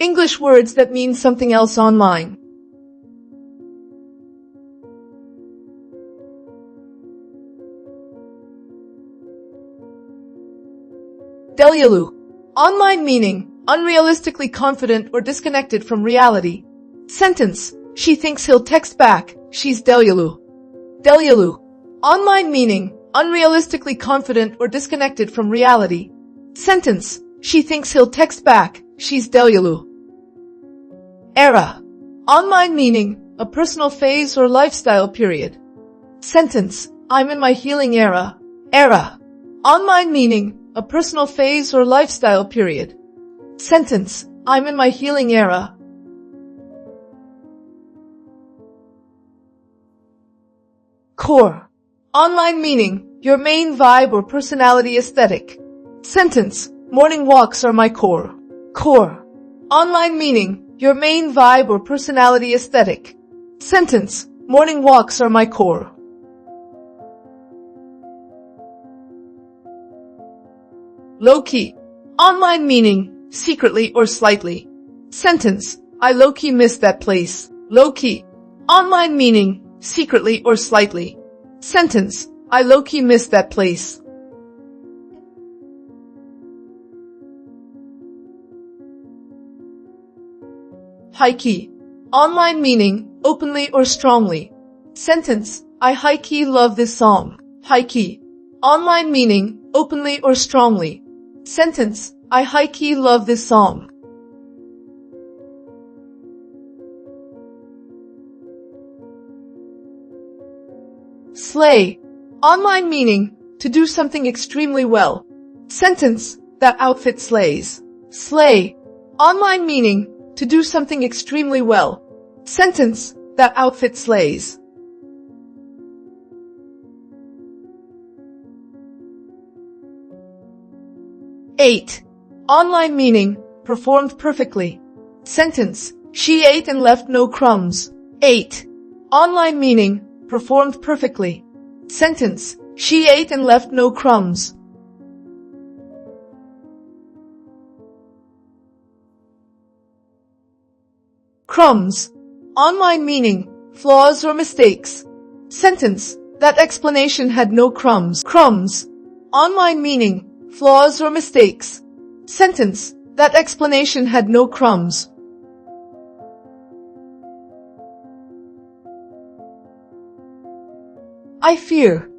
English words that mean something else online. Delulu. Online meaning, unrealistically confident or disconnected from reality. Sentence, she thinks he'll text back, she's Delulu. Delulu. Online meaning, unrealistically confident or disconnected from reality. Sentence, she thinks he'll text back, she's Delulu. Era. Online meaning, a personal phase or lifestyle period. Sentence, I'm in my healing era. Era. Online meaning, a personal phase or lifestyle period. Sentence, I'm in my healing era. Core. Online meaning, your main vibe or personality aesthetic. Sentence, morning walks are my core. Core. Online meaning, your main vibe or personality aesthetic. Sentence, morning walks are my core. Low-key. Online meaning, secretly or slightly. Sentence, I low-key miss that place. Low-key. Online meaning, secretly or slightly. Sentence, I low-key miss that place. High-key. Online meaning, openly or strongly. Sentence, I high-key love this song. High-key. Online meaning, openly or strongly. Sentence, I high-key love this song. Slay. Online meaning, to do something extremely well. Sentence, that outfit slays. Slay. Online meaning, to do something extremely well. Sentence, that outfit slays. Ate. Online meaning, performed perfectly. Sentence, she ate and left no crumbs. Ate. Online meaning, performed perfectly. Sentence, she ate and left no crumbs. Crumbs. Online meaning, flaws or mistakes. Sentence, that explanation had no crumbs. Crumbs. Online meaning, flaws or mistakes. Sentence, that explanation had no crumbs. I fear.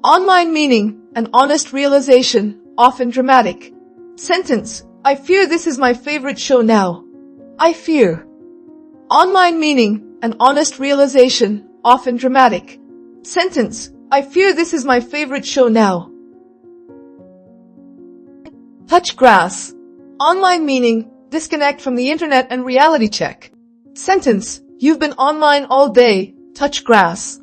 Online meaning, an honest realization, often dramatic. Sentence, I fear this is my favorite show now. I fear. Online meaning, an honest realization, often dramatic. Sentence, I fear this is my favorite show now. Touch grass. Online meaning, disconnect from the internet and reality check. Sentence, you've been online all day, touch grass.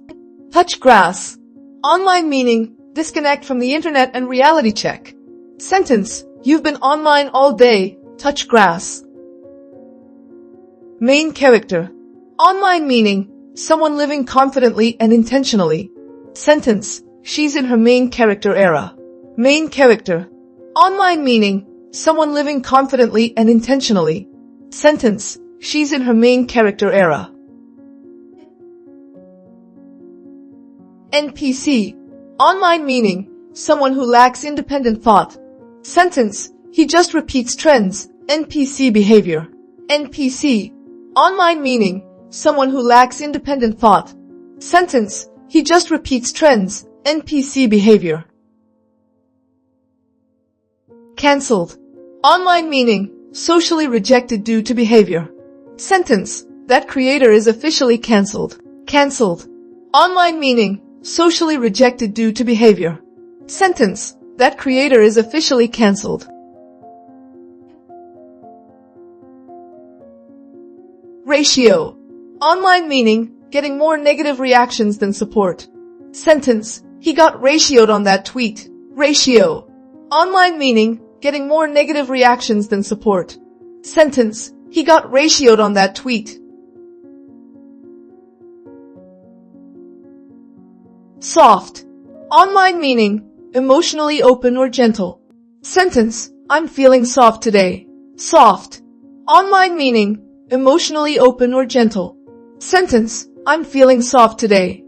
Touch grass. Online meaning, disconnect from the internet and reality check. Sentence, you've been online all day, touch grass. Main character. Online meaning, someone living confidently and intentionally. Sentence, she's in her main character era. Main character. Online meaning, someone living confidently and intentionally. Sentence, she's in her main character era. NPC. Online meaning, someone who lacks independent thought. Sentence, he just repeats trends, NPC behavior. NPC. Online meaning, someone who lacks independent thought. Sentence, he just repeats trends, NPC behavior. Cancelled. Online meaning, socially rejected due to behavior. Sentence, that creator is officially cancelled. Cancelled. Online meaning, socially rejected due to behavior. Sentence, that creator is officially cancelled. Ratio. Online meaning, getting more negative reactions than support. Sentence, he got ratioed on that tweet. Ratio. Online meaning, getting more negative reactions than support. Sentence, he got ratioed on that tweet. Soft. Online meaning, emotionally open or gentle. Sentence, I'm feeling soft today. Soft. Online meaning, emotionally open or gentle. Sentence, I'm feeling soft today.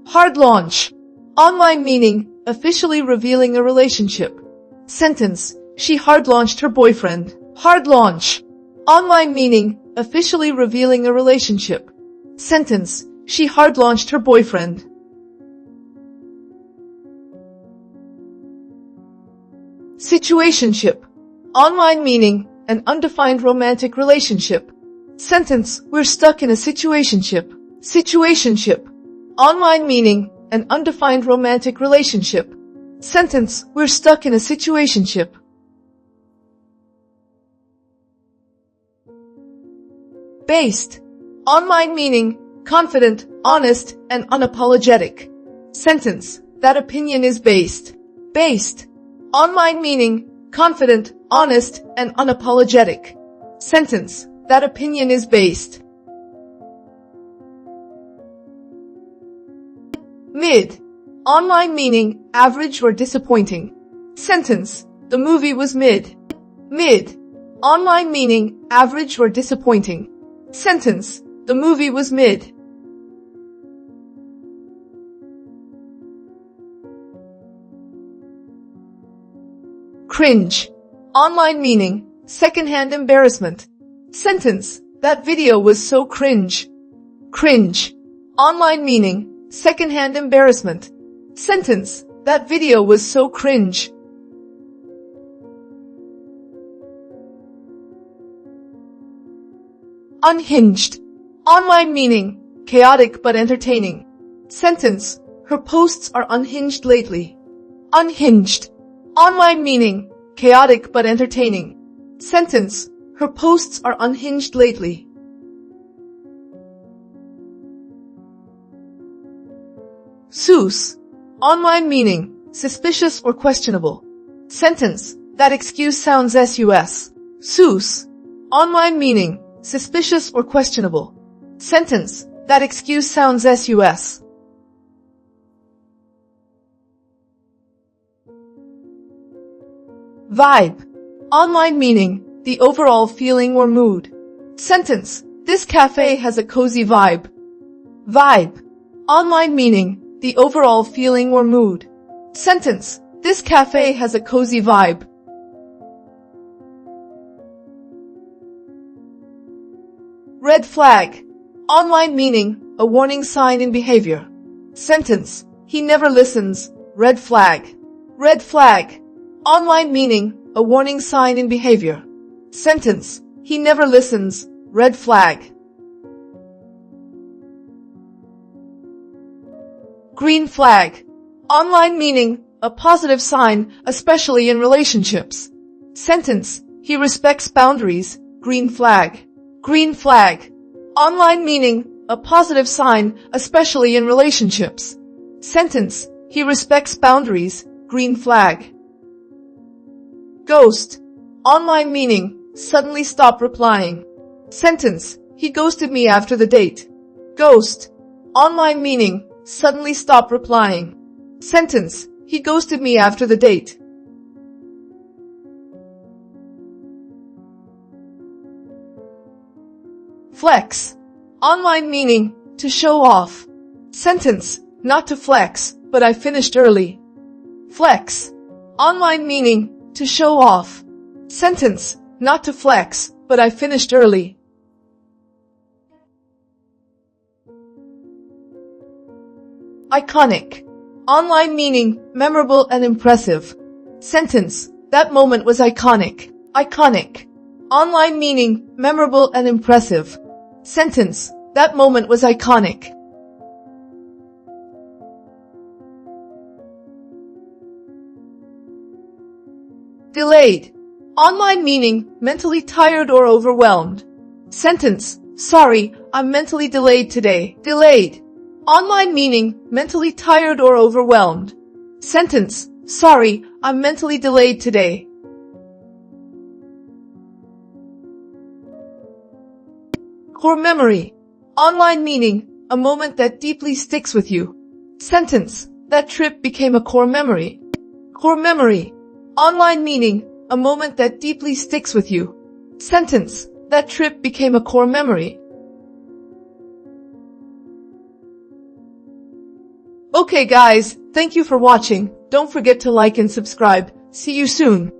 Hard launch. Online meaning, officially revealing a relationship. Sentence, she hard launched her boyfriend. Hard launch. Online meaning, officially revealing a relationship. Sentence, she hard launched her boyfriend. Situationship. Online meaning, an undefined romantic relationship. Sentence, we're stuck in a situationship. Situationship. Online meaning, an undefined romantic relationship. Sentence, we're stuck in a situationship. Based. Online meaning, confident, honest, and unapologetic. Sentence, that opinion is based. Based. Online meaning, confident, honest, and unapologetic. Sentence, that opinion is based. Mid. Online meaning, average or disappointing. Sentence, the movie was mid. Mid. Online meaning, average or disappointing. Sentence, the movie was mid. Cringe. Online meaning, secondhand embarrassment. Sentence, that video was so cringe. Cringe. Online meaning, secondhand embarrassment. Sentence, that video was so cringe. Unhinged. Online meaning, chaotic but entertaining. Sentence, her posts are unhinged lately. Unhinged. Online meaning, chaotic but entertaining. Sentence, her posts are unhinged lately. Sus. Online meaning, suspicious or questionable. Sentence, that excuse sounds sus. Sus. Online meaning, suspicious or questionable. Sentence, that excuse sounds sus. Vibe. Online meaning, the overall feeling or mood. Sentence, this cafe has a cozy vibe. Vibe. Online meaning, the overall feeling or mood. Sentence, this cafe has a cozy vibe. Red flag. Online meaning, a warning sign in behavior. Sentence, he never listens. Red flag. Red flag. Online meaning, a warning sign in behavior. Sentence, he never listens. Red flag. Green flag. Online meaning, a positive sign, especially in relationships. Sentence, he respects boundaries. Green flag. Green flag. Online meaning, a positive sign, especially in relationships. Sentence, he respects boundaries. Green flag. Ghost. Online meaning, suddenly stop replying. Sentence, he ghosted me after the date. Ghost. Online meaning, suddenly stop replying. Sentence, he ghosted me after the date. Flex. Online meaning, to show off. Sentence, not to flex, but I finished early. Flex. Online meaning, to show off. Sentence, not to flex, but I finished early. Iconic. Online meaning, memorable and impressive. Sentence, that moment was iconic. Iconic. Online meaning, memorable and impressive. Sentence, that moment was iconic. Delayed. Online meaning, mentally tired or overwhelmed. Sentence, sorry, I'm mentally delayed today. Delayed. Online meaning, mentally tired or overwhelmed. Sentence, sorry, I'm mentally delayed today. Core memory. Online meaning, a moment that deeply sticks with you. Sentence, that trip became a core memory. Core memory. Online meaning, a moment that deeply sticks with you. Sentence. That trip became a core memory. Okay guys, thank you for watching. Don't forget to like and subscribe. See you soon.